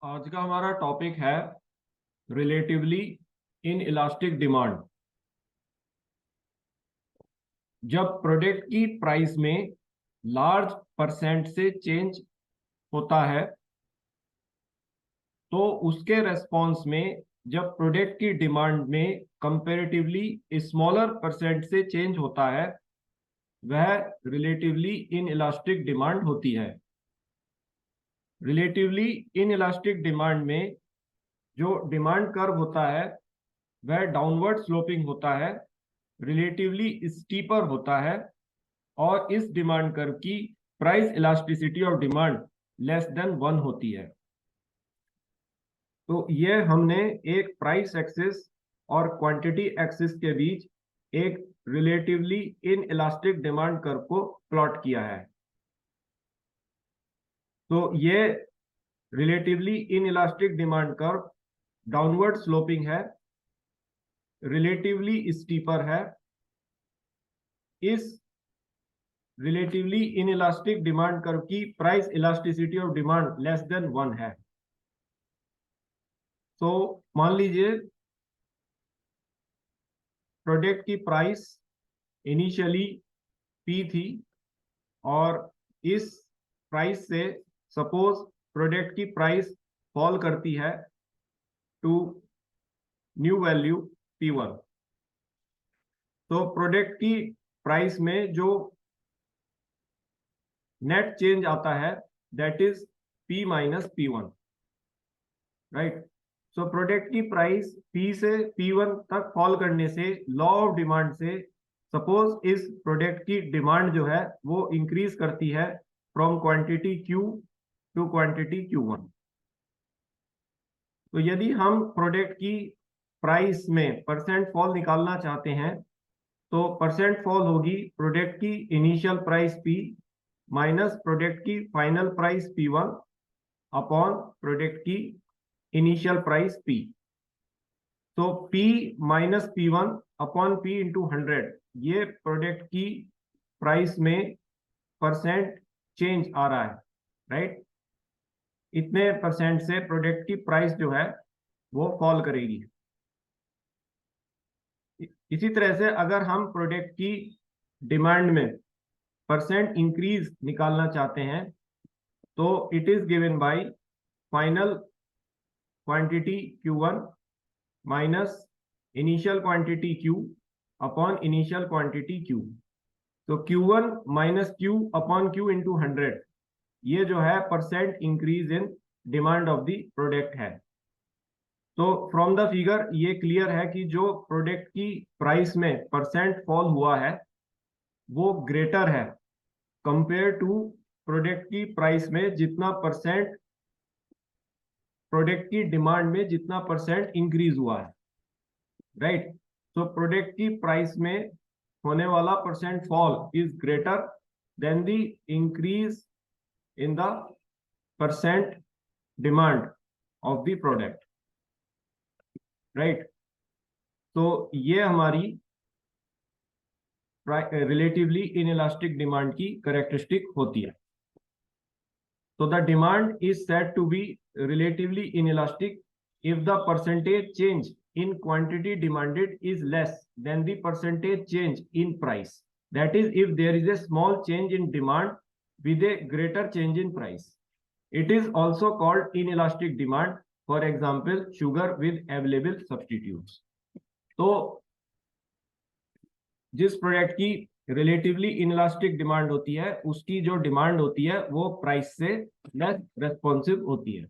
आज का हमारा टॉपिक है रिलेटिवली इन इलास्टिक डिमांड। जब प्रोडक्ट की प्राइस में लार्ज परसेंट से चेंज होता है तो उसके रेस्पॉन्स में जब प्रोडक्ट की डिमांड में कंपैरेटिवली स्मॉलर परसेंट से चेंज होता है वह रिलेटिवली इन इलास्टिक डिमांड होती है। रिलेटिवली इन इलास्टिक डिमांड में जो डिमांड कर्व होता है वह डाउनवर्ड स्लोपिंग होता है, रिलेटिवली स्टीपर होता है और इस डिमांड कर्व की price elasticity of demand less than 1 होती है। तो ये हमने एक प्राइस एक्सिस और क्वांटिटी एक्सिस के बीच एक relatively inelastic demand curve को प्लॉट किया है। तो ये relatively inelastic demand curve downward sloping है, रिलेटिवली स्टीपर है। इस relatively inelastic demand curve की price elasticity of demand less than 1 है। तो मान लीजिए प्रोडक्ट की प्राइस इनिशियली P थी और इस प्राइस से सपोज प्रोडक्ट की प्राइस फॉल करती है टू न्यू वैल्यू P1। तो प्रोडक्ट की प्राइस में जो नेट चेंज आता है that is P minus P1, right. So product की प्राइस P से P1 तक फॉल करने से लॉ ऑफ डिमांड से सपोज इस प्रोडक्ट की डिमांड जो है वो इंक्रीज करती है from quantity Q to quantity Q1। तो यदि हम प्रोडक्ट की प्राइस में परसेंट फॉल निकालना चाहते हैं तो परसेंट फॉल होगी प्रोडक्ट की initial price P minus product की final price P1 upon product की इनिशियल प्राइस P। तो P minus P1 upon P into 100 ये प्रोडक्ट की प्राइस में परसेंट चेंज आ रहा है, राइट। इतने परसेंट से प्रोडक्ट की प्राइस जो है वो फॉल करेगी। इसी तरह से अगर हम प्रोडक्ट की डिमांड में परसेंट इंक्रीज निकालना चाहते हैं तो it is given by final quantity Q1 minus initial quantity Q upon initial quantity Q। तो Q1 minus Q upon Q into 100 ये जो है percent increase in demand of the product है। तो फ्रॉम द फिगर ये clear है कि जो प्रोडक्ट की प्राइस में परसेंट फॉल हुआ है वो ग्रेटर है कंपेयर टू प्रोडक्ट की प्राइस में जितना परसेंट प्रोडक्ट की डिमांड में जितना परसेंट इंक्रीज हुआ है, राइट। तो प्रोडक्ट की प्राइस में होने वाला percent fall is greater than the increase in the percent demand of the product, right. तो ये हमारी रिलेटिवली इनइलास्टिक डिमांड की कैरेक्टरिस्टिक होती है। So the demand is said to be relatively inelastic if the percentage change in quantity demanded is less than the percentage change in price. That is, if there is a small change in demand with a greater change in price. It is also called inelastic demand. For example, sugar with available substitutes. तो जिस product की relatively inelastic demand होती है उसकी जो demand होती है वो प्राइस से लेस रेस्पॉन्सिव होती है।